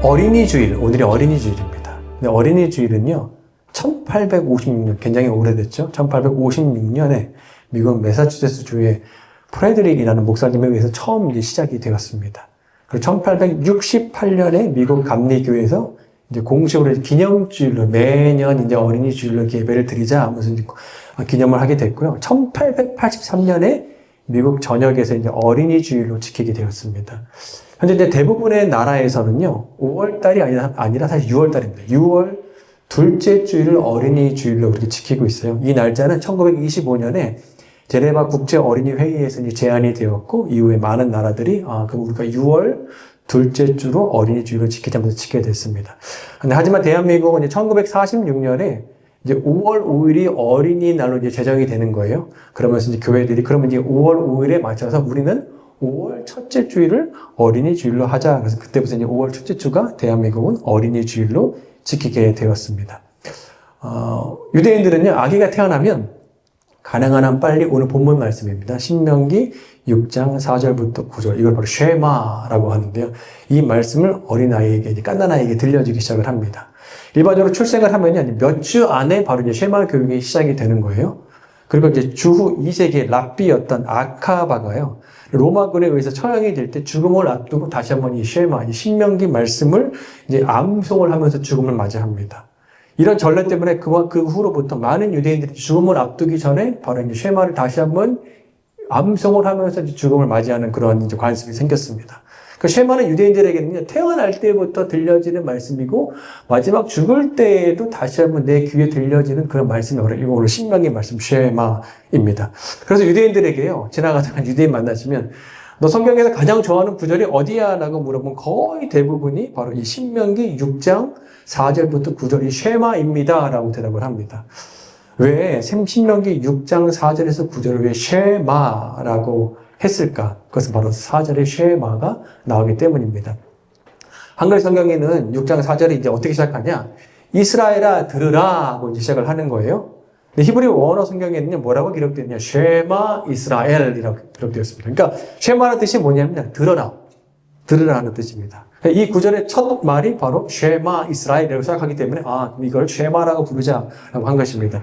어린이 주일, 오늘이 어린이 주일입니다. 근데 어린이 주일은요, 1856년, 굉장히 오래됐죠. 1856년에 미국 매사추세츠 주의 프레드릭이라는 목사님에 의해서 처음 이제 시작이 되었습니다. 그리고 1868년에 미국 감리교회에서 이제 공식으로 기념주일로 매년 이제 어린이 주일로 예배를 드리자 하면서 이제 기념을 하게 됐고요. 1883년에 미국 전역에서 이제 어린이 주일로 지키게 되었습니다. 현재 이제 대부분의 나라에서는요, 5월달이 아니라 사실 6월달입니다. 6월 둘째 주일을 어린이 주일로 그렇게 지키고 있어요. 이 날짜는 1925년에 제네바 국제 어린이 회의에서 이제 제안이 되었고, 이후에 많은 나라들이 그럼 우리가 6월 둘째 주로 어린이 주일을 지키자면서 지키게 됐습니다. 근데 하지만 대한민국은 이제 1946년에 이제 5월 5일이 어린이날로 이제 제정이 되는 거예요. 그러면서 이제 교회들이 그러면 이제 5월 5일에 맞춰서 우리는 5월 첫째 주일을 어린이 주일로 하자. 그래서 그때부터 이제 5월 첫째 주가 대한민국은 어린이 주일로 지키게 되었습니다. 유대인들은요, 아기가 태어나면 가능한 한 빨리 오늘 본문 말씀입니다. 신명기 6장 4절부터 9절. 이걸 바로 쉐마라고 하는데요. 이 말씀을 어린아이에게, 갓난아이에게 들려주기 시작을 합니다. 일반적으로 출생을 하면요, 몇 주 안에 바로 이제 쉐마 교육이 시작이 되는 거예요. 그리고 이제 주후 2세기의 랍비였던 아카바가요, 로마군에 의해서 처형이 될 때 죽음을 앞두고 다시 한번 이 쉐마, 이 신명기 말씀을 이제 암송을 하면서 죽음을 맞이합니다. 이런 전례 때문에 그 후로부터 많은 유대인들이 죽음을 앞두기 전에 바로 이제 쉐마를 다시 한번 암송을 하면서 이제 죽음을 맞이하는 그런 이제 관습이 생겼습니다. 그 쉐마는 유대인들에게는 태어날 때부터 들려지는 말씀이고, 마지막 죽을 때에도 다시 한번 내 귀에 들려지는 그런 말씀이 바로 신명기 말씀 쉐마입니다. 그래서 유대인들에게요, 지나가다가 유대인 만나시면 너 성경에서 가장 좋아하는 구절이 어디야? 라고 물어보면 거의 대부분이 바로 이 신명기 6장 4절부터 9절이 쉐마입니다. 라고 대답을 합니다. 왜 신명기 6장 4절에서 9절을 왜 쉐마라고 했을까? 그것은 바로 4절의 쉐마가 나오기 때문입니다. 한글 성경에는 6장 4절이 이제 어떻게 시작하냐? 이스라엘아 들으라 하고 이제 시작을 하는 거예요. 근데 히브리 원어 성경에는 뭐라고 기록되느냐? 쉐마 이스라엘이라고 기록되었습니다. 그러니까 쉐마라는 뜻이 뭐냐면 들어라, 들으라는 뜻입니다. 이 구절의 첫 말이 바로 쉐마 이스라엘이라고 시작하기 때문에 이걸 쉐마라고 부르자라고 한 것입니다.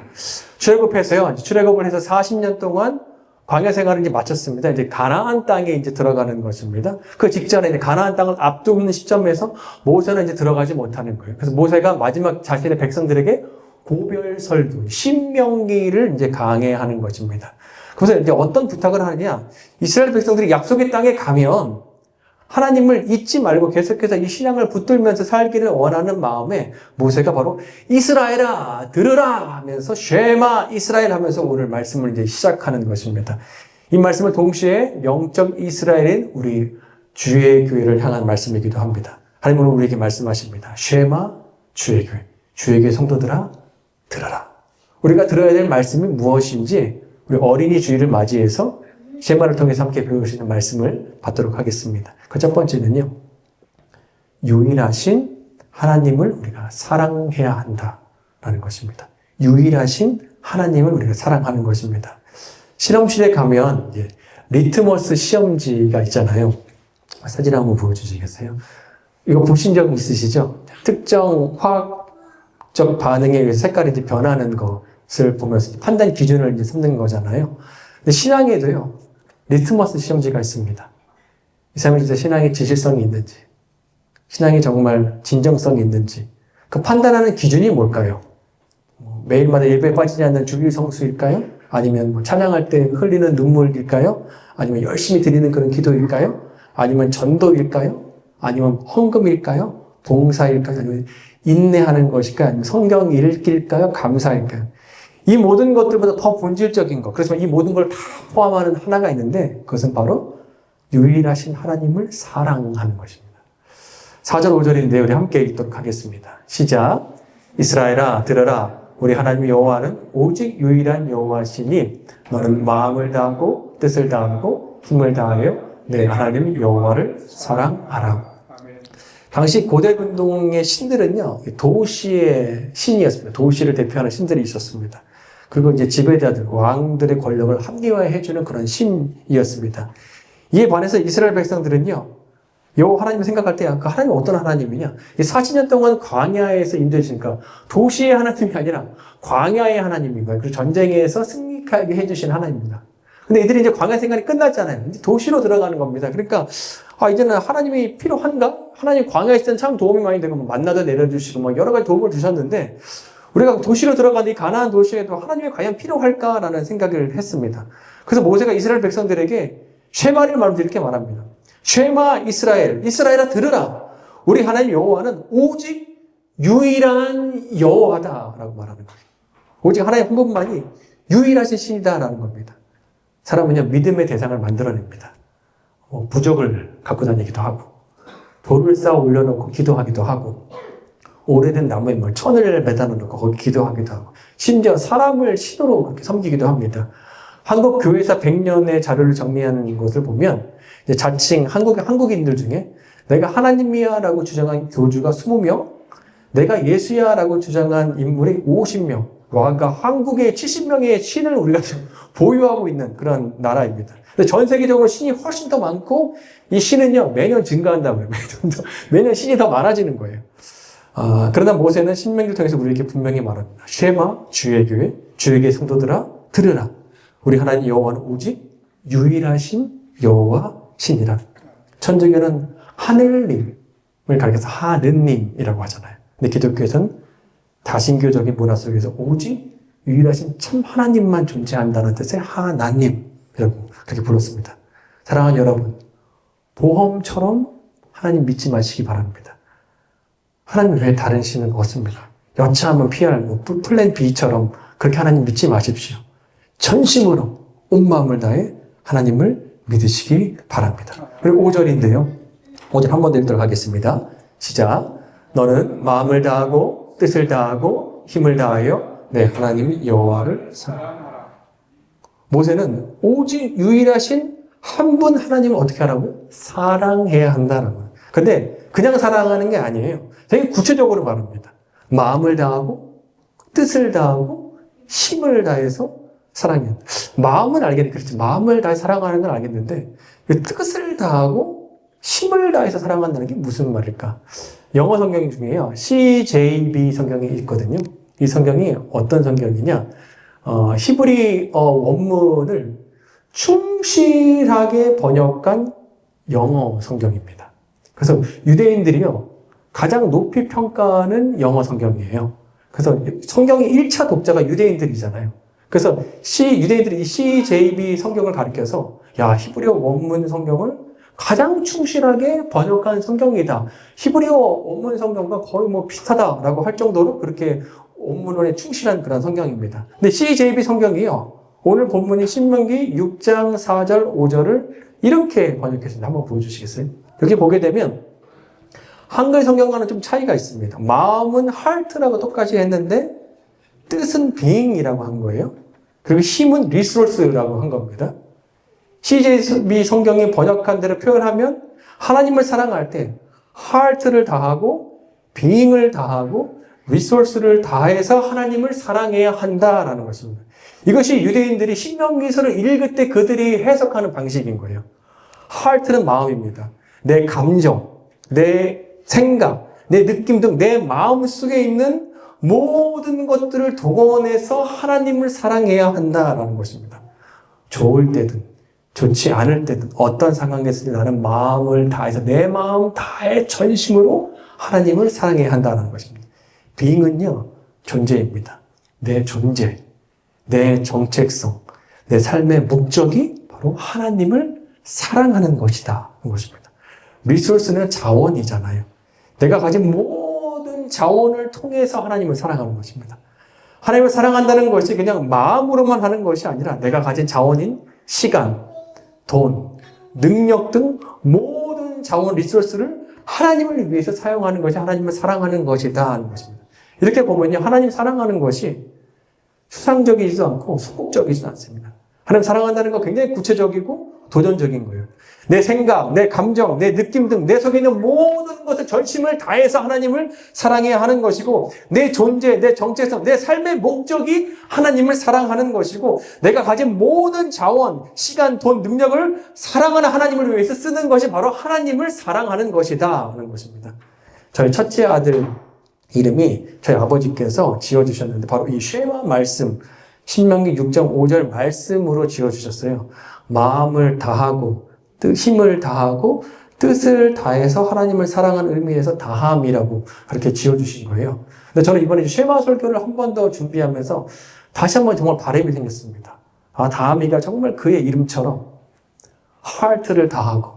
출애굽해서요. 출애굽을 해서 40년 동안 광야 생활을 이제 마쳤습니다. 이제 가나안 땅에 이제 들어가는 것입니다. 그 직전에 이제 가나안 땅을 앞두는 시점에서 모세는 이제 들어가지 못하는 거예요. 그래서 모세가 마지막 자신의 백성들에게 고별설교, 신명기를 이제 강해하는 것입니다. 그래서 이제 어떤 부탁을 하느냐? 이스라엘 백성들이 약속의 땅에 가면 하나님을 잊지 말고 계속해서 이 신앙을 붙들면서 살기를 원하는 마음에 모세가 바로 이스라엘아 들으라 하면서 쉐마 이스라엘 하면서 오늘 말씀을 이제 시작하는 것입니다. 이 말씀은 동시에 영적 이스라엘인 우리 주의 교회를 향한 말씀이기도 합니다. 하나님은 우리에게 말씀하십니다. 쉐마 주의 교회, 주의 교회 성도들아 들어라. 우리가 들어야 될 말씀이 무엇인지 우리 어린이 주일을 맞이해서 쉐마를 통해서 함께 배울 수 있는 말씀을 받도록 하겠습니다. 그 첫 번째는요, 유일하신 하나님을 우리가 사랑해야 한다라는 것입니다. 유일하신 하나님을 우리가 사랑하는 것입니다. 실험실에 가면 이제 리트머스 시험지가 있잖아요. 사진 한번 보여주시겠어요? 이거 보신 적 있으시죠? 특정 화학적 반응에 의해서 색깔이 이제 변하는 것을 보면서 판단 기준을 이제 삼는 거잖아요. 근데 신앙에도요, 리트머스 시험지가 있습니다. 이 사람이 진짜 신앙에 지실성이 있는지, 신앙이 정말 진정성이 있는지, 그 판단하는 기준이 뭘까요? 매일마다 예배에 빠지지 않는 주일 성수일까요? 아니면 찬양할 때 흘리는 눈물일까요? 아니면 열심히 드리는 그런 기도일까요? 아니면 전도일까요? 아니면 헌금일까요? 봉사일까요? 아니면 인내하는 것일까요? 아니면 성경 읽기일까요? 감사일까요? 이 모든 것들보다 더 본질적인 것, 그렇지만 이 모든 걸 다 포함하는 하나가 있는데 그것은 바로 유일하신 하나님을 사랑하는 것입니다. 4절 5절인데 우리 함께 읽도록 하겠습니다. 시작. 이스라엘아 들어라. 우리 하나님 여호와는 오직 유일한 여호와시니 너는 마음을 다하고 뜻을 다하고 힘을 다하여 내 하나님 여호와를 사랑하라. 당시 고대 근동의 신들은요, 도시의 신이었습니다. 도시를 대표하는 신들이 있었습니다. 그리고 이제 지배자들, 왕들의 권력을 합리화해주는 그런 신이었습니다. 이에 반해서 이스라엘 백성들은요, 여호와 하나님을 생각할 때 그 하나님은 어떤 하나님이냐? 40년 동안 광야에서 인도해주니까 도시의 하나님이 아니라 광야의 하나님인 거예요. 그리고 전쟁에서 승리하게 해주신 하나님입니다. 근데 이들이 이제 광야 생활이 끝났잖아요. 이제 도시로 들어가는 겁니다. 그러니까 이제는 하나님이 필요한가? 하나님 광야에 있을 때는 참 도움이 많이 되고 만나도 내려주시고 여러 가지 도움을 주셨는데 우리가 도시로 들어가는 이 가나안 도시에도 하나님이 과연 필요할까라는 생각을 했습니다. 그래서 모세가 이스라엘 백성들에게 쉐마를 말하면서 이렇게 말합니다. 쉐마 이스라엘아 들으라. 우리 하나님 여호와는 오직 유일한 여호와다라고 말하는 거예요. 오직 하나님 한 분만이 유일하신 신이다라는 겁니다. 사람은요 믿음의 대상을 만들어냅니다. 부적을 갖고 다니기도 하고 돌을 쌓아 올려놓고 기도하기도 하고 오래된 나무에 천을 매다 놓고 거기 기도하기도 하고 심지어 사람을 신으로 그렇게 섬기기도 합니다. 한국 교회사 100년의 자료를 정리한 것을 보면 이제 자칭 한국인들 중에 내가 하나님이야 라고 주장한 교주가 20명, 내가 예수야 라고 주장한 인물이 50명, 그러니까 한국의 70명의 신을 우리가 지금 보유하고 있는 그런 나라입니다. 근데 전 세계적으로 신이 훨씬 더 많고 이 신은요 매년 증가한다고요. 매년 신이 더 많아지는 거예요. 그러나 모세는 신명기를 통해서 우리에게 분명히 말합니다. 쉐마 주의 교회, 주의 교회 성도들아 들으라. 우리 하나님 여호와는 오직 유일하신 여호와 신이라. 천주교는 하늘님을 가리켜서 하느님이라고 하잖아요. 근데 기독교에서는 다신교적인 문화 속에서 오직 유일하신 참 하나님만 존재한다는 뜻의 하나님이라고 그렇게 불렀습니다. 사랑하는 여러분, 보험처럼 하나님 믿지 마시기 바랍니다. 하나님 외에 다른 신은 없습니다. 여차하면 피할 플랜 B처럼 그렇게 하나님 믿지 마십시오. 전심으로 온 마음을 다해 하나님을 믿으시기 바랍니다. 그리고 5절인데요. 5절 한 번 더 읽도록 하겠습니다. 시작. 너는 마음을 다하고 뜻을 다하고 힘을 다하여 내 하나님 여호와를 사랑하라. 모세는 오직 유일하신 한 분 하나님을 어떻게 하라고? 사랑해야 한다는 거예요. 근데 그냥 사랑하는 게 아니에요. 되게 구체적으로 말합니다. 마음을 다하고 뜻을 다하고 힘을 다해서 사랑해요. 마음은 알겠는데, 그렇지. 마음을 다해 사랑하는 건 알겠는데, 뜻을 다하고 힘을 다해서 사랑한다는 게 무슨 말일까? 영어 성경 중에요. CJB 성경이 있거든요. 이 성경이 어떤 성경이냐? 히브리 원문을 충실하게 번역한 영어 성경입니다. 그래서 유대인들이요. 가장 높이 평가하는 영어 성경이에요. 그래서 성경의 1차 독자가 유대인들이잖아요. 그래서 유대인들이 이 CJB 성경을 가리켜서 히브리어 원문 성경을 가장 충실하게 번역한 성경이다. 히브리어 원문 성경과 거의 비슷하다라고 할 정도로 그렇게 원문에 충실한 그런 성경입니다. 근데 CJB 성경이요. 오늘 본문이 신명기 6장 4절 5절을 이렇게 번역했습니다. 한번 보여주시겠어요? 여기 보게 되면 한글 성경과는 좀 차이가 있습니다. 마음은 heart라고 똑같이 했는데 뜻은 being이라고 한 거예요. 그리고 힘은 resource라고 한 겁니다. CJB 성경이 번역한 대로 표현하면 하나님을 사랑할 때 heart를 다하고 being을 다하고 resource를 다해서 하나님을 사랑해야 한다라는 것입니다. 이것이 유대인들이 신명기서를 읽을 때 그들이 해석하는 방식인 거예요. heart는 마음입니다. 내 감정, 내 생각, 내 느낌 등 내 마음 속에 있는 모든 것들을 동원해서 하나님을 사랑해야 한다라는 것입니다. 좋을 때든 좋지 않을 때든 어떤 상황에서든 나는 마음을 다해서 내 마음 다해 전심으로 하나님을 사랑해야 한다는 것입니다. being은요 존재입니다. 내 존재, 내 정체성, 내 삶의 목적이 바로 하나님을 사랑하는 것이다. 것입니다. resource는 자원이잖아요. 내가 가진 모든 자원을 통해서 하나님을 사랑하는 것입니다. 하나님을 사랑한다는 것이 그냥 마음으로만 하는 것이 아니라 내가 가진 자원인 시간, 돈, 능력 등 모든 자원, 리소스를 하나님을 위해서 사용하는 것이 하나님을 사랑하는 것이다 하는 것입니다. 이렇게 보면요, 하나님 사랑하는 것이 추상적이지도 않고 소극적이지도 않습니다. 하나님 사랑한다는 건 굉장히 구체적이고 도전적인 거예요. 내 생각, 내 감정, 내 느낌 등 내 속에 있는 모든 것을 전심을 다해서 하나님을 사랑해야 하는 것이고, 내 존재, 내 정체성, 내 삶의 목적이 하나님을 사랑하는 것이고, 내가 가진 모든 자원, 시간, 돈, 능력을 사랑하는 하나님을 위해서 쓰는 것이 바로 하나님을 사랑하는 것이다 하는 것입니다. 저희 첫째 아들 이름이 저희 아버지께서 지어주셨는데 바로 이 쉐마 말씀, 신명기 6장 5절 말씀으로 지어주셨어요. 마음을 다하고 힘을 다하고 뜻을 다해서 하나님을 사랑하는 의미에서 다함이라고 그렇게 지어주신 거예요. 근데 저는 이번에 쉐마 설교를 한 번 더 준비하면서 다시 한번 정말 바람이 생겼습니다. 다함이가 정말 그의 이름처럼 하트를 다하고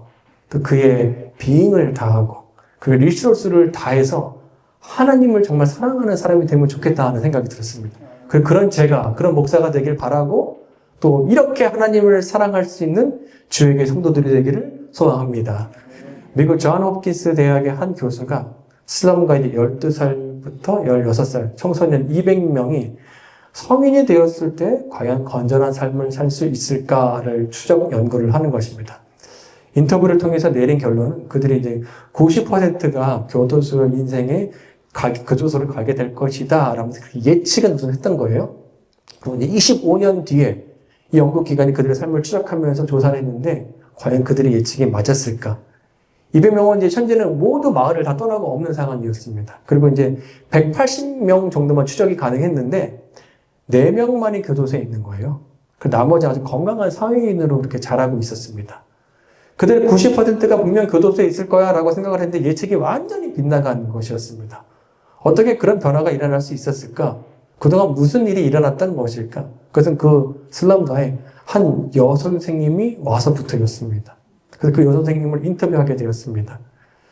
또 그의 being을 다하고 그의 리소스를 다해서 하나님을 정말 사랑하는 사람이 되면 좋겠다 하는 생각이 들었습니다. 그런 제가 그런 목사가 되길 바라고 또 이렇게 하나님을 사랑할 수 있는 주에게 성도들이 되기를 소망합니다. 미국 존 홉킨스 대학의 한 교수가 슬럼가이드 12살부터 16살 청소년 200명이 성인이 되었을 때 과연 건전한 삶을 살 수 있을까를 추적 연구를 하는 것입니다. 인터뷰를 통해서 내린 결론은 그들이 이제 90%가 교도소 인생에 교도소를 가게 될 것이다 라면서 예측은 우선 했던 거예요. 그리고 이제 25년 뒤에 이 연구기관이 그들의 삶을 추적하면서 조사를 했는데 과연 그들의 예측이 맞았을까? 200명은 이제 현재는 모두 마을을 다 떠나고 없는 상황이었습니다. 그리고 이제 180명 정도만 추적이 가능했는데 4명만이 교도소에 있는 거예요. 그 나머지 아주 건강한 사회인으로 그렇게 자라고 있었습니다. 그들의 90%가 분명 교도소에 있을 거야 라고 생각을 했는데 예측이 완전히 빗나간 것이었습니다. 어떻게 그런 변화가 일어날 수 있었을까? 그동안 무슨 일이 일어났던 것일까? 그것은 그 슬럼가에 한 여선생님이 와서부터였습니다. 그래서 그 여선생님을 인터뷰하게 되었습니다.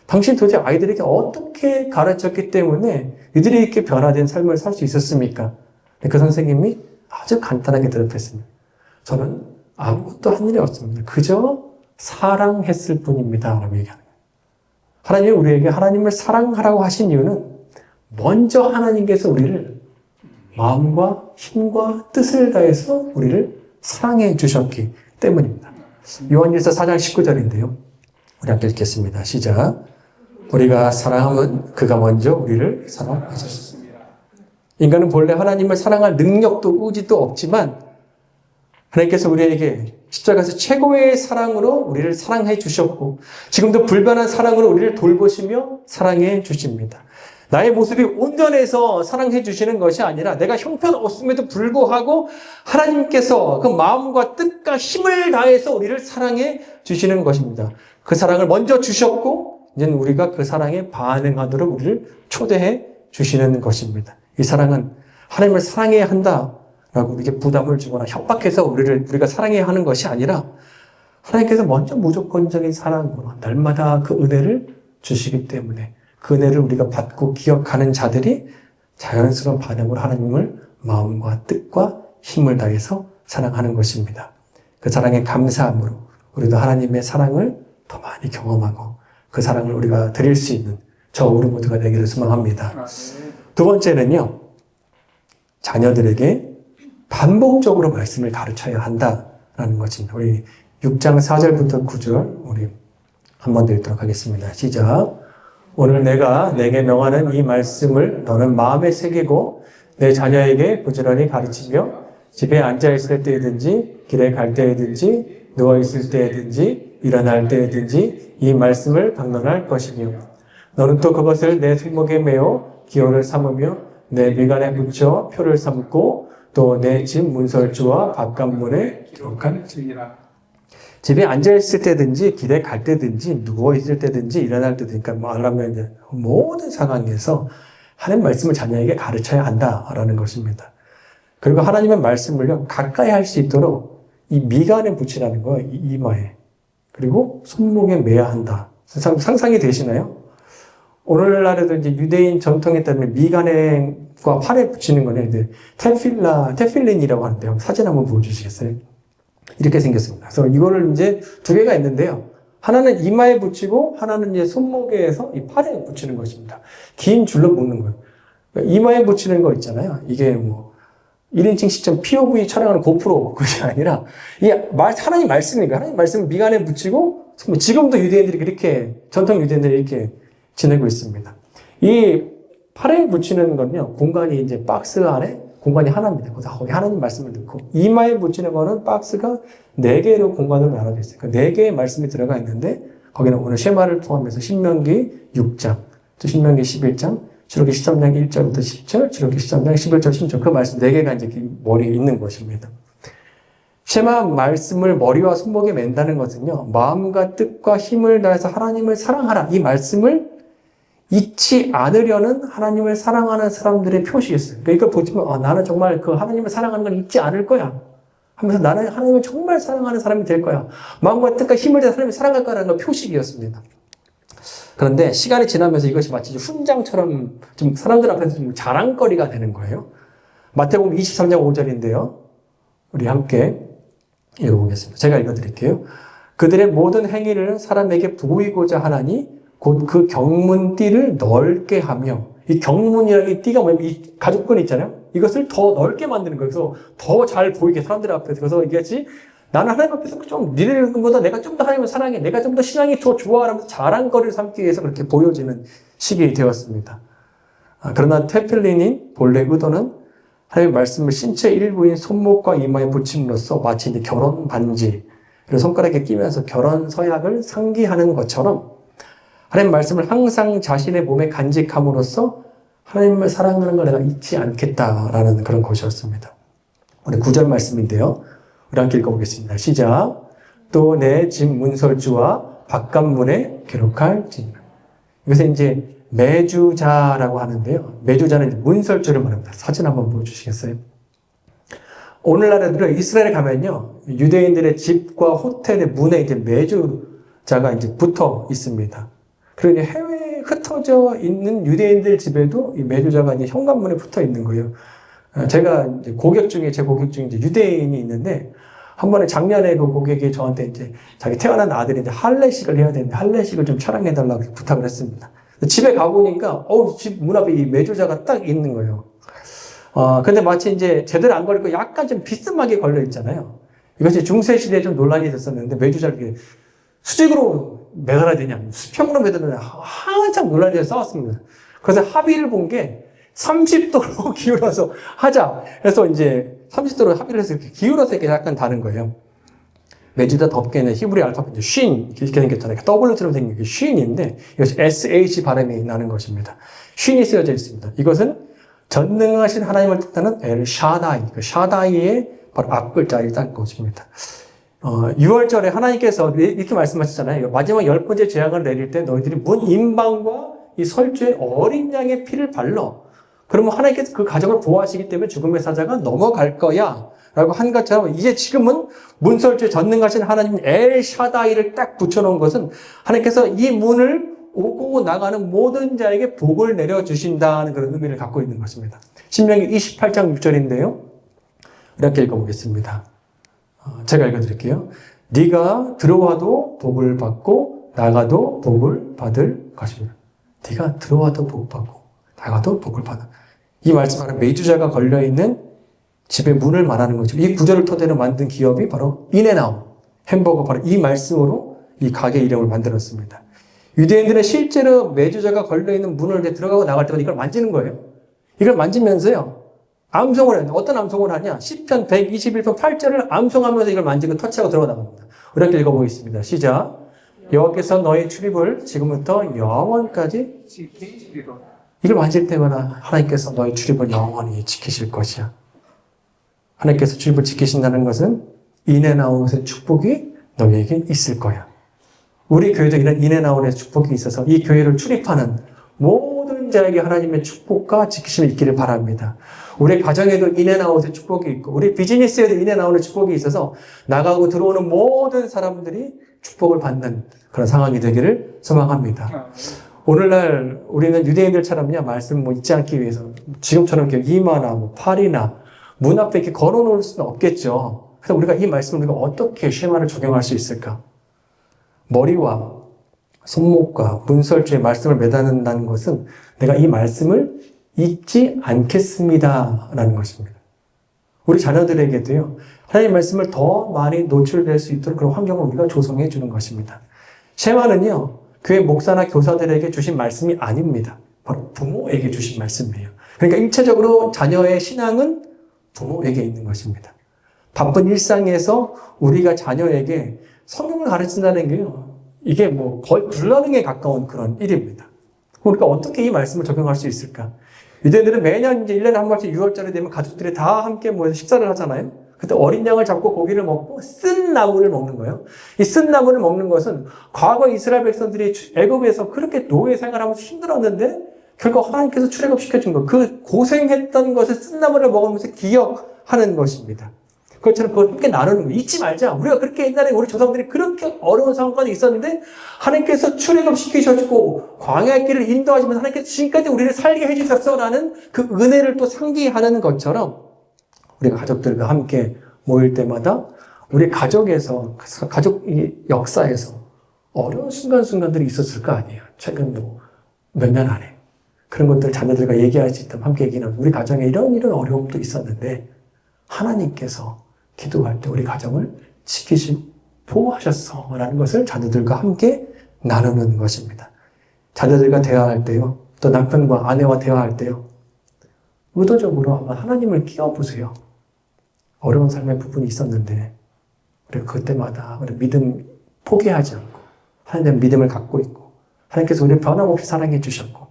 당신 도대체 아이들에게 어떻게 가르쳤기 때문에 이들이 이렇게 변화된 삶을 살 수 있었습니까? 그 선생님이 아주 간단하게 대답했습니다. 저는 아무것도 한 일이 없습니다. 그저 사랑했을 뿐입니다. 라고 얘기하는 거예요. 하나님이 우리에게 하나님을 사랑하라고 하신 이유는 먼저 하나님께서 우리를 마음과 힘과 뜻을 다해서 우리를 사랑해 주셨기 때문입니다. 요한일서 4장 19절인데요. 우리 함께 읽겠습니다. 시작. 우리가 사랑하면 그가 먼저 우리를 사랑하셨습니다. 인간은 본래 하나님을 사랑할 능력도 의지도 없지만 하나님께서 우리에게 십자가에서 최고의 사랑으로 우리를 사랑해 주셨고 지금도 불변한 사랑으로 우리를 돌보시며 사랑해 주십니다. 나의 모습이 온전해서 사랑해 주시는 것이 아니라 내가 형편없음에도 불구하고 하나님께서 그 마음과 뜻과 힘을 다해서 우리를 사랑해 주시는 것입니다. 그 사랑을 먼저 주셨고 이제는 우리가 그 사랑에 반응하도록 우리를 초대해 주시는 것입니다. 이 사랑은 하나님을 사랑해야 한다라고 우리에게 부담을 주거나 협박해서 우리가 사랑해야 하는 것이 아니라 하나님께서 먼저 무조건적인 사랑으로 날마다 그 은혜를 주시기 때문에 그 은혜를 우리가 받고 기억하는 자들이 자연스러운 반응으로 하나님을 마음과 뜻과 힘을 다해서 사랑하는 것입니다. 그 사랑에 감사함으로 우리도 하나님의 사랑을 더 많이 경험하고 그 사랑을 우리가 드릴 수 있는 저 우리 모두가 되기를 소망합니다. 두 번째는요. 자녀들에게 반복적으로 말씀을 가르쳐야 한다라는 것입니다. 우리 6장 4절부터 9절 우리 한 번 더 읽도록 하겠습니다. 시작. 오늘 내가 내게 명하는 이 말씀을 너는 마음에 새기고 내 자녀에게 부지런히 가르치며 집에 앉아있을 때든지 길에 갈 때든지 누워있을 때든지 일어날 때든지 이 말씀을 강론할 것이며 너는 또 그것을 내 손목에 메어 기호를 삼으며 내 미간에 붙여 표를 삼고 또 내 집 문설주와 바깥문에 기록할지니라. 집에 앉아있을 때든지 길에 갈 때든지 누워있을 때든지 일어날 때든지 그러니까 말하면 모든 상황에서 하나님 말씀을 자녀에게 가르쳐야 한다라는 것입니다. 그리고 하나님의 말씀을요 가까이 할 수 있도록 이 미간에 붙이라는 거예요. 이 이마에. 그리고 손목에 매야 한다. 상상이 되시나요? 오늘날에도 이제 유대인 전통에 따르면 미간과 팔에 붙이는 거는 이제 테필린이라고 하는데요. 사진 한번 보여주시겠어요? 이렇게 생겼습니다. 그래서 이거를 이제 두 개가 있는데요. 하나는 이마에 붙이고 하나는 이제 손목에서 이 팔에 붙이는 것입니다. 긴 줄로 묶는 거예요. 그러니까 이마에 붙이는 거 있잖아요. 이게 1인칭 시점 POV 촬영하는 고프로 그게 아니라 이게 하나님 말씀이니까 하나님 말씀을 미간에 붙이고 지금도 유대인들이 그렇게 전통 유대인들이 이렇게 지내고 있습니다. 이 팔에 붙이는 건요 공간이 이제 박스 안에 공간이 하나입니다. 그래서 거기 하나님 말씀을 넣고 이마에 붙이는 거는 박스가 4개로 공간으로 나눠져 있어요. 그 4개의 말씀이 들어가 있는데 거기는 오늘 쉐마를 포함해서 신명기 6장, 또 신명기 11장, 출애굽기 13장 1절부터 10절, 출애굽기 13장 11절 10절 그 말씀 4개가 이제 머리에 있는 것입니다. 쉐마 말씀을 머리와 손목에 맨다는 것은요 마음과 뜻과 힘을 다해서 하나님을 사랑하라 이 말씀을 잊지 않으려는 하나님을 사랑하는 사람들의 표시였어요. 그러니까 보시면 나는 정말 그 하나님을 사랑하는 걸 잊지 않을 거야 하면서 나는 하나님을 정말 사랑하는 사람이 될 거야. 마음과 뜻과 힘을 다해서 하나님을 사랑할 거라는 건 표식이었습니다. 그런데 시간이 지나면서 이것이 마치 훈장처럼 좀 사람들 앞에서 좀 자랑거리가 되는 거예요. 마태복음 23장 5절인데요. 우리 함께 읽어보겠습니다. 제가 읽어드릴게요. 그들의 모든 행위를 사람에게 보이고자 하나니 곧 그 경문띠를 넓게 하며 이 경문이라는 이 띠가 뭐냐면 이 가죽끈 있잖아요. 이것을 더 넓게 만드는 거예요. 그래서 더 잘 보이게 사람들 앞에서. 그래서 이게지 나는 하나님 앞에서 좀 니들보다 내가 좀 더 하나님을 사랑해. 내가 좀 더 신앙이 더 좋아. 하면서 자랑거리를 삼기 위해서 그렇게 보여지는 시기 되었습니다. 그러나 테필린인 본래 의도는 하나님의 말씀을 신체 일부인 손목과 이마에 붙임으로써 마치 이제 결혼 반지를 손가락에 끼면서 결혼 서약을 상기하는 것처럼 하나님 말씀을 항상 자신의 몸에 간직함으로써 하나님을 사랑하는 걸 내가 잊지 않겠다라는 그런 것이었습니다. 우리 9절 말씀인데요. 우리 함께 읽어보겠습니다. 시작. 또 내 집 문설주와 바깥문에 기록할 진. 이것은 이제 매주자라고 하는데요. 매주자는 이제 문설주를 말합니다. 사진 한번 보여주시겠어요? 오늘날에 이스라엘에 가면요. 유대인들의 집과 호텔의 문에 이제 매주자가 이제 붙어 있습니다. 그리고 해외에 흩어져 있는 유대인들 집에도 이 매주자가 이제 현관문에 붙어 있는 거예요. 제가 이제 제 고객 중에 이제 유대인이 있는데, 한 번에 작년에 그 고객이 저한테 이제 자기 태어난 아들이 이제 할례식을 해야 되는데, 할례식을 좀 촬영해달라고 부탁을 했습니다. 집에 가보니까, 집 문 앞에 이 매주자가 딱 있는 거예요. 근데 마치 이제 제대로 안 걸리고 약간 좀 비스하게 걸려 있잖아요. 이것이 중세시대에 좀 논란이 됐었는데, 매주자를 이렇게 수직으로 매달아야 되냐, 수평으로 매달아야 되냐, 한참 논란이 돼서 싸웠습니다. 그래서 합의를 본 게 30도로 기울여서 하자. 그래서 이제 30도로 합의를 해서 이렇게 기울여서 이렇게 약간 다는 거예요. 매주자 덮개는 히브리 알파벳 쉰 이렇게 생겼잖아요. W처럼 생긴 게 쉰인데 이것이 SH 발음이 나는 것입니다. 쉰이 쓰여져 있습니다. 이것은 전능하신 하나님을 뜻하는 엘 샤다이, 그 샤다이의 바로 앞글자를 딴 것입니다. 6월절에 하나님께서 이렇게 말씀하셨잖아요. 마지막 10번째 재앙을 내릴 때 너희들이 문 인방과 이 설주에 어린 양의 피를 발라. 그러면 하나님께서 그 가정을 보호하시기 때문에 죽음의 사자가 넘어갈 거야. 라고 한 것처럼 이제 지금은 문설주에 전능하신 하나님 엘 샤다이를 딱 붙여놓은 것은 하나님께서 이 문을 오고 나가는 모든 자에게 복을 내려주신다는 그런 의미를 갖고 있는 것입니다. 신명기 28장 6절인데요. 이렇게 읽어보겠습니다. 제가 읽어드릴게요. 네가 들어와도 복을 받고 나가도 복을 받을 것입니다. 네가 들어와도 복 받고 나가도 복을 받아. 이 말씀 안에 매주자가 걸려있는 집의 문을 말하는 거죠. 이 구절을 토대로 만든 기업이 바로 인앤아웃 햄버거 바로 이 말씀으로 이 가게 이름을 만들었습니다. 유대인들은 실제로 매주자가 걸려있는 문을 들어가고 나갈 때마다 이걸 만지는 거예요. 이걸 만지면서요. 암송을 해요. 어떤 암송을 하냐? 시편 121편 8절을 암송하면서 이걸 만지고 터치하고 들어가 나갑니다. 이렇게 읽어보겠습니다. 시작. 여호와께서 너의 출입을 지금부터 영원까지 지키시리로다. 이걸 만질 때마다 하나님께서 너의 출입을 영원히 지키실 것이야. 하나님께서 출입을 지키신다는 것은 인앤아웃의 축복이 너희에게 있을 거야. 우리 교회도 이런 인앤아웃의 축복이 있어서 이 교회를 출입하는 모든 자에게 하나님의 축복과 지키심이 있기를 바랍니다. 우리 가정에도 인앤아웃의 축복이 있고 우리 비즈니스에도 인앤아웃의 축복이 있어서 나가고 들어오는 모든 사람들이 축복을 받는 그런 상황이 되기를 소망합니다. 오늘날 우리는 유대인들처럼요 말씀 잊지 않기 위해서 지금처럼 이렇게 이마나 팔이나 문 앞에 이렇게 걸어놓을 수는 없겠죠. 그래서 우리가 이 말씀을 우리가 어떻게 쉐마를 적용할 수 있을까? 머리와 손목과 문설주의 말씀을 매다는다는 것은 내가 이 말씀을 잊지 않겠습니다라는 것입니다. 우리 자녀들에게도요, 하나님의 말씀을 더 많이 노출될 수 있도록 그런 환경을 우리가 조성해 주는 것입니다. 쉐마는요, 교회 목사나 교사들에게 주신 말씀이 아닙니다. 바로 부모에게 주신 말씀이에요. 그러니까 일체적으로 자녀의 신앙은 부모에게 있는 것입니다. 바쁜 일상에서 우리가 자녀에게 성경을 가르친다는 게요, 이게 뭐 거의 불가능에 가까운 그런 일입니다. 그러니까 어떻게 이 말씀을 적용할 수 있을까? 유대인들은 매년 이제 1년에 한 번씩 6월절이 되면 가족들이 다 함께 모여서 식사를 하잖아요. 그때 어린 양을 잡고 고기를 먹고 쓴 나물을 먹는 거예요. 이 쓴 나물을 먹는 것은 과거 이스라엘 백성들이 애굽에서 그렇게 노예 생활하면서 힘들었는데 결국 하나님께서 출애굽시켜준 거, 그 고생했던 것을 쓴 나물을 먹으면서 기억하는 것입니다. 그것처럼 그걸 함께 나누는 거예요. 잊지 말자. 우리가 그렇게 옛날에 우리 조상들이 그렇게 어려운 상황까지 있었는데 하나님께서 출애굽시키셔주고 광야의 길을 인도하시면서 하나님께서 지금까지 우리를 살게 해주셨어라는 그 은혜를 또 상기하는 것처럼 우리가 가족들과 함께 모일 때마다 우리 가족에서, 가족 역사에서 어려운 순간순간들이 있었을 거 아니에요. 최근 몇 년 안에. 그런 것들 자녀들과 얘기할 수 있다면 함께 얘기하는 우리 가정에 이런 어려움도 있었는데 하나님께서 기도할 때 우리 가정을 지키시고 보호하셨어 라는 것을 자녀들과 함께 나누는 것입니다. 자녀들과 대화할 때요, 또 남편과 아내와 대화할 때요, 의도적으로 한번 하나님을 끼워보세요. 어려운 삶의 부분이 있었는데 우리가 그때마다 우리 믿음 포기하지 않고 하나님의 믿음을 갖고 있고 하나님께서 우리를 변함없이 사랑해 주셨고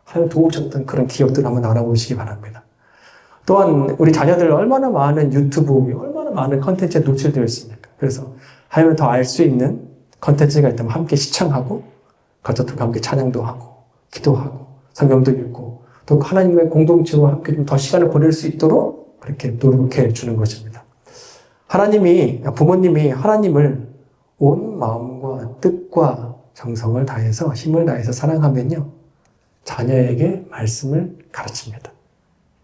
하나님 도우셨던 그런 기억들을 한번 알아보시기 바랍니다. 또한 우리 자녀들 얼마나 많은 유튜브, 얼마나 많은 컨텐츠에 노출되어 있습니까? 그래서 하나님을 더 알 수 있는 컨텐츠가 있다면 함께 시청하고 가족들과 함께 찬양도 하고 기도하고 성경도 읽고 또 하나님의 공동체와 함께 좀 더 시간을 보낼 수 있도록 그렇게 노력해 주는 것입니다. 부모님이 하나님을 온 마음과 뜻과 정성을 다해서 힘을 다해서 사랑하면요, 자녀에게 말씀을 가르칩니다.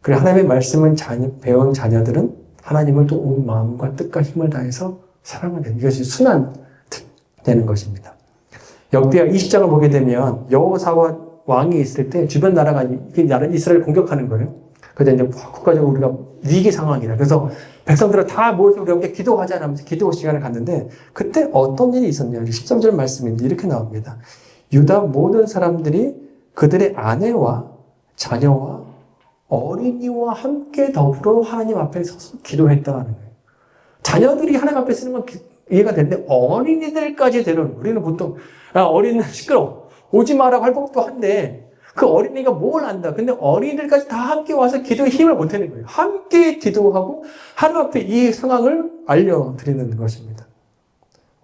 그리고 하나님의 말씀을 배운 자녀들은 하나님을 또 온 마음과 뜻과 힘을 다해서 사랑하는, 이것이 순환되는 것입니다. 역대하 20장을 보게 되면 여호사밧 왕이 있을 때 주변 나라가 이스라엘을 공격하는 거예요. 그런데 이제 국가적으로 우리가 위기 상황이라. 그래서 백성들은 다 모여서 우리 함께 기도하자 하면서 기도 시간을 갖는데 그때 어떤 일이 있었냐. 13절 말씀인데 이렇게 나옵니다. 유다 모든 사람들이 그들의 아내와 자녀와 어린이와 함께 더불어 하나님 앞에 서서 기도했다는 거예요. 자녀들이 하나님 앞에 쓰는 건 이해가 되는데 어린이들까지 데려오는, 우리는 보통 어린이는 시끄러워 오지 마라고 할 법도 한데 그 어린이가 뭘 안다. 근데 어린이들까지 다 함께 와서 기도에 힘을 보태는 거예요. 함께 기도하고 하나님 앞에 이 상황을 알려드리는 것입니다.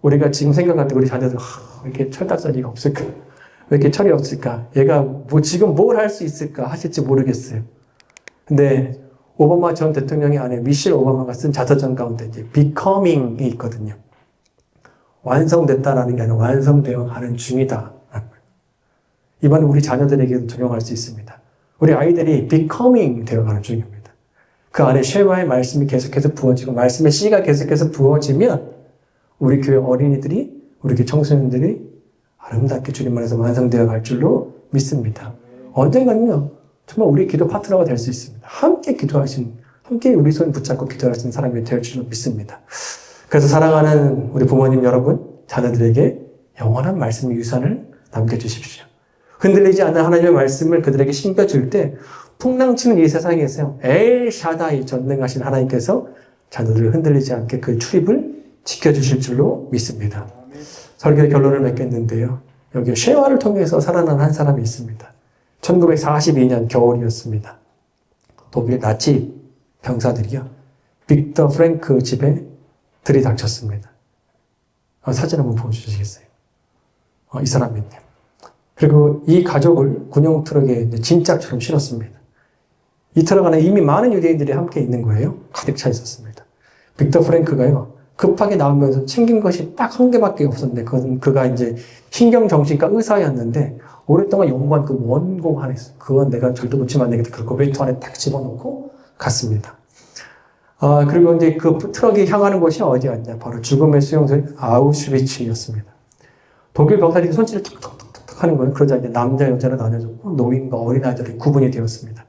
우리가 지금 생각할 때 우리 자녀들 왜 이렇게 철딱서니가 없을까? 왜 이렇게 철이 없을까? 얘가 지금 뭘 할 수 있을까 하실지 모르겠어요. 근데 오바마 전 대통령의 아내 미셸 오바마가 쓴 자서전 가운데 이제 becoming이 있거든요. 완성됐다라는 게 아니라 완성되어 가는 중이다. 이번에 우리 자녀들에게도 적용할 수 있습니다. 우리 아이들이 becoming 되어가는 중입니다. 그 안에 쉐마의 말씀이 계속해서 부어지고 말씀의 씨가 계속해서 부어지면 우리 교회 어린이들이, 우리 교회 청소년들이 아름답게 주님 안에서 완성되어 갈 줄로 믿습니다. 언젠가는요, 정말 우리 기도 파트너가 될 수 있습니다. 함께 함께 우리 손 붙잡고 기도하시는 사람이 될 줄로 믿습니다. 그래서 사랑하는 우리 부모님 여러분, 자녀들에게 영원한 말씀의 유산을 남겨주십시오. 흔들리지 않는 하나님의 말씀을 그들에게 심겨줄 때 풍랑치는 이 세상에서 엘 샤다이 전능하신 하나님께서 자녀들을 흔들리지 않게 그 출입을 지켜주실 줄로 믿습니다. 설교의 결론을 맺겠는데요. 여기 쉐와를 통해서 살아난 한 사람이 있습니다. 1942년 겨울이었습니다. 독일 나치 병사들이요, 빅터 프랭크 집에 들이닥쳤습니다. 사진 한번 보여주시겠어요? 이 사람인데요. 그리고 이 가족을 군용 트럭에 짐짝처럼 실었습니다. 이 트럭 안에 이미 많은 유대인들이 함께 있는 거예요. 가득 차 있었습니다. 빅터 프랭크가요, 급하게 나오면서 챙긴 것이 딱 한 개밖에 없었는데, 그가 이제 신경정신과 의사였는데, 오랫동안 연구한 그 원고 안에 있어요. 그건 내가 절대 놓치면 안 되겠다. 그 고베이트 안에 딱 집어넣고 갔습니다. 그리고 이제 그 트럭이 향하는 곳이 어디였냐. 바로 죽음의 수용소인 아우슈비츠였습니다. 독일 병사들이 손질을 툭툭툭툭 하는 거예요. 그러자 이제 남자, 여자로 나눠졌고, 노인과 어린아이들이 구분이 되었습니다.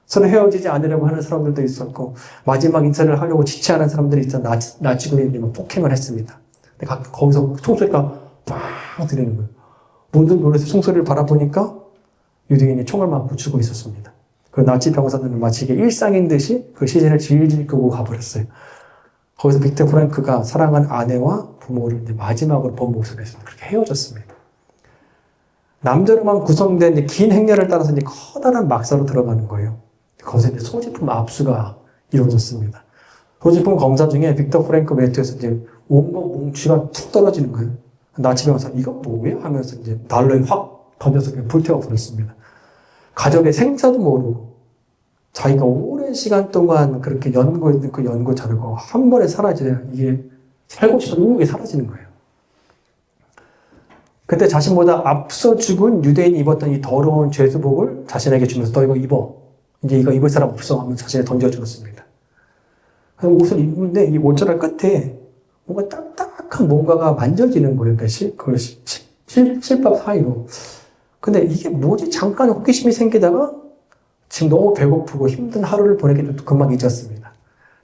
서로 헤어지지 않으려고 하는 사람들도 있었고, 마지막 인사를 하려고 지체하는 사람들이 있어 나치고는 폭행을 했습니다. 근데 거기서 총소리가 팍 들리는 거예요. 모든 놀라서 총소리를 바라보니까 유대인이 총을 맞고 죽고 있었습니다. 그 나치 병사들은 마치 이게 일상인 듯이 그 시신을 질질 끄고 가버렸어요. 거기서 빅터 프랭크가 사랑한 아내와 부모를 이제 마지막으로 본 모습에서 그렇게 헤어졌습니다. 남자로만 구성된 긴 행렬을 따라서 이제 커다란 막사로 들어가는 거예요. 거기서 이제 소지품 압수가 이루어졌습니다. 소지품 검사 중에 빅터 프랭크 멘트에서 이제 온몸 뭉치가 툭 떨어지는 거예요. 나치 병사 이거 뭐야? 하면서 이제 난로에 확 던져서 그냥 불태워 버렸습니다. 가족의 생사도 모르고 자기가 오랜 시간 동안 그렇게 연구했던 그 연구 자료가 한 번에 사라져야 이게 살고 싶은 의욕이 사라지는 거예요. 그때 자신보다 앞서 죽은 유대인이 입었던 이 더러운 죄수복을 자신에게 주면서 너 이거 입어. 이제 이거 입을 사람 없어 하면서 자신에 던져주었습니다. 옷을 입는데 이 옷자락 끝에 뭔가 딱딱한 뭔가가 만져지는 거예요. 그 실밥 사이로. 근데 이게 뭐지? 잠깐 호기심이 생기다가 지금 너무 배고프고 힘든 하루를 보내기도 금방 잊었습니다.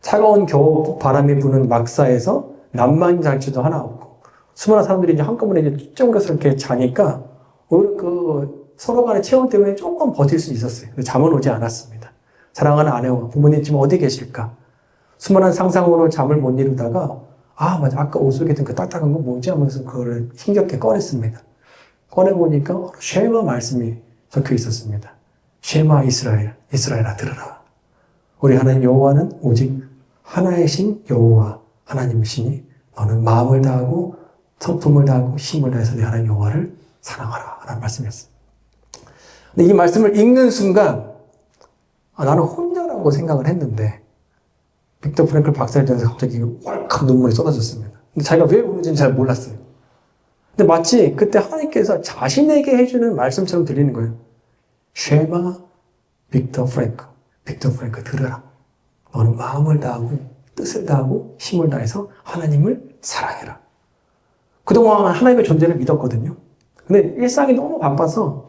차가운 겨울 바람이 부는 막사에서 난방 장치도 하나 없고 수많은 사람들이 이제 한꺼번에 이제 쫑겨서 이렇게 자니까 오히려 그 서로 간의 체온 때문에 조금 버틸 수 있었어요. 근데 잠은 오지 않았습니다. 사랑하는 아내와 부모님 지금 어디 계실까? 수많은 상상으로 잠을 못 이루다가 아 맞아 아까 옷 속에 든 그 딱딱한 거 뭐지? 하면서 그걸 힘겹게 꺼냈습니다. 꺼내보니까 쉐마 말씀이 적혀 있었습니다. 쉐마 이스라엘, 이스라엘아 들으라. 우리 하나님 여호와는 오직 하나의 신 여호와 하나님이시니 너는 마음을 다하고 성품을 다하고 힘을 다해서 내 하나님 여호와를 사랑하라 라는 말씀이었습니다. 근데 이 말씀을 읽는 순간 나는 혼자라고 생각을 했는데 빅터 프랭클 박사에 대해서 갑자기 왈칵 눈물이 쏟아졌습니다. 근데 자기가 왜 우는지는 잘 몰랐어요. 근데 마치 그때 하나님께서 자신에게 해주는 말씀처럼 들리는 거예요. 쉐마 빅터 프랭크. 빅터 프랭크 들으라. 너는 마음을 다하고 뜻을 다하고 힘을 다해서 하나님을 사랑해라. 그동안 하나님의 존재를 믿었거든요. 근데 일상이 너무 바빠서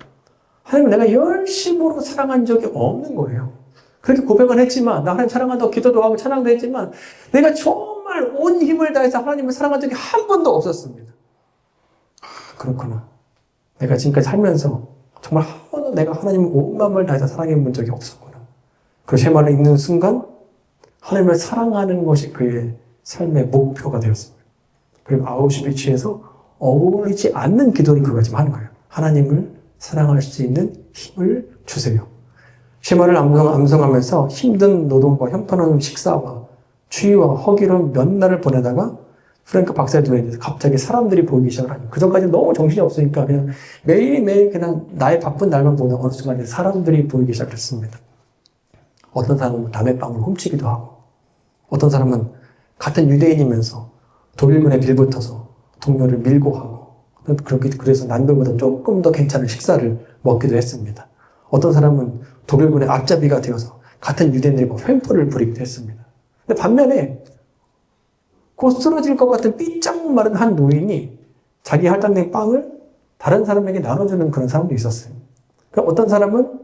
하나님을 내가 열심으로 사랑한 적이 없는 거예요. 그렇게 고백은 했지만 나 하나님 사랑한다고 기도도 하고 찬양도 했지만 내가 정말 온 힘을 다해서 하나님을 사랑한 적이 한 번도 없었습니다. 그렇구나. 내가 지금까지 살면서 정말 한 번도 내가 하나님을 온 마음을 다해서 사랑해 본 적이 없었구나. 그 쉐마를 읽는 순간 하나님을 사랑하는 것이 그의 삶의 목표가 되었습니다. 그리고 아우슈비츠에서 어울리지 않는 기도를 그가 지금 하는 거예요. 하나님을 사랑할 수 있는 힘을 주세요. 쉐마를 암송하면서 힘든 노동과 형편없는 식사와 추위와 허기로 몇 날을 보내다가 프랭크 박사의 눈에 갑자기 사람들이 보이기 시작을 합니다. 그전까지는 너무 정신이 없으니까 그냥 매일매일 그냥 나의 바쁜 날만 보는 어느 순간 사람들이 보이기 시작했습니다. 어떤 사람은 남의 빵을 훔치기도 하고 어떤 사람은 같은 유대인이면서 독일군에 빌붙어서 동료를 밀고 하고 그래서 남들보다 조금 더 괜찮은 식사를 먹기도 했습니다. 어떤 사람은 독일군의 앞잡이가 되어서 같은 유대인들이 횡포를 부리기도 했습니다. 근데 반면에 곧 쓰러질 것 같은 삐짝 마른 한 노인이 자기 할당된 빵을 다른 사람에게 나눠주는 그런 사람도 있었어요. 그러니까 어떤 사람은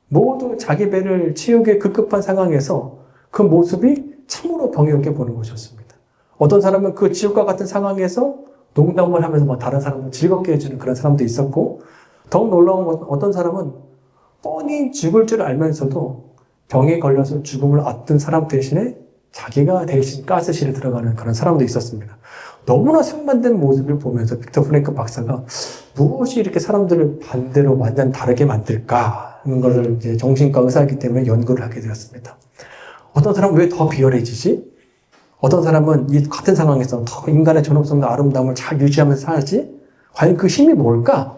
모두 자기 배를 채우기에 급급한 상황에서 그 모습이 참으로 병이롭게 보는 것이었습니다. 어떤 사람은 그 지옥과 같은 상황에서 농담을 하면서 다른 사람을 즐겁게 해주는 그런 사람도 있었고 더욱 놀라운 것은 어떤 사람은 뻔히 죽을 줄 알면서도 병에 걸려서 죽음을 앞둔 사람 대신에 자기가 대신 가스실에 들어가는 그런 사람도 있었습니다. 너무나 상반된 모습을 보면서 빅터 프랭크 박사가 무엇이 이렇게 사람들을 반대로 완전 다르게 만들까 하는 것을 이제 정신과 의사이기 때문에 연구를 하게 되었습니다. 어떤 사람은 왜 더 비열해지지? 어떤 사람은 이 같은 상황에서 더 인간의 존엄성과 아름다움을 잘 유지하면서 살지? 과연 그 힘이 뭘까?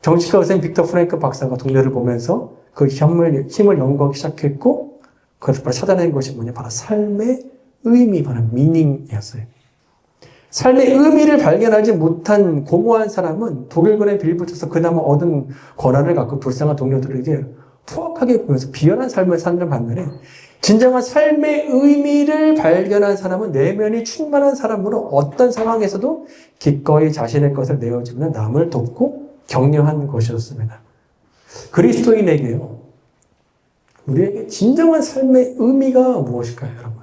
정신과 의사인 빅터 프랭크 박사가 동료를 보면서 그 힘을 연구하기 시작했고 그것을 바로 찾아낸 것이 뭐냐? 바로 삶의 의미, 바로 미닝이었어요. 삶의 의미를 발견하지 못한 공허한 사람은 독일군에 빌붙어서 그나마 얻은 권한을 갖고 불쌍한 동료들에게 푸악하게 보면서 비열한 삶을 사는 반면에 진정한 삶의 의미를 발견한 사람은 내면이 충만한 사람으로 어떤 상황에서도 기꺼이 자신의 것을 내어주며 남을 돕고 격려하는 것이었습니다. 그리스도인에게요. 우리에게 진정한 삶의 의미가 무엇일까요, 여러분?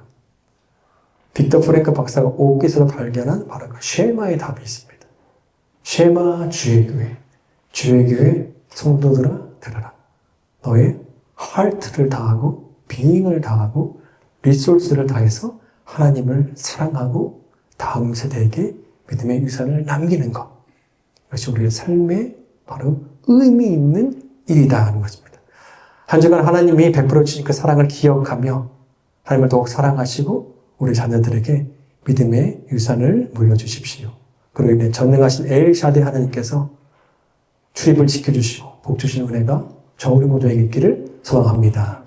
빅터 프랭크 박사가 옷깃에서 발견한 바로 그 쉐마의 답이 있습니다. 쉐마 주의 교회. 주의 교회 성도들아 들으라. 너의 하트를 다하고 비잉을 다하고 리소스를 다해서 하나님을 사랑하고 다음 세대에게 믿음의 유산을 남기는 것. 이것이 우리의 삶에 바로 의미 있는 일이다 하는 것입니다. 한 주간 하나님이 베풀어 주신 그 사랑을 기억하며 하나님을 더욱 사랑하시고 우리 자녀들에게 믿음의 유산을 물려주십시오. 그로 인해 전능하신 엘샤데 하나님께서 출입을 지켜주시고 복 주시는 은혜가 저 우리 모두에게 있기를 소망합니다.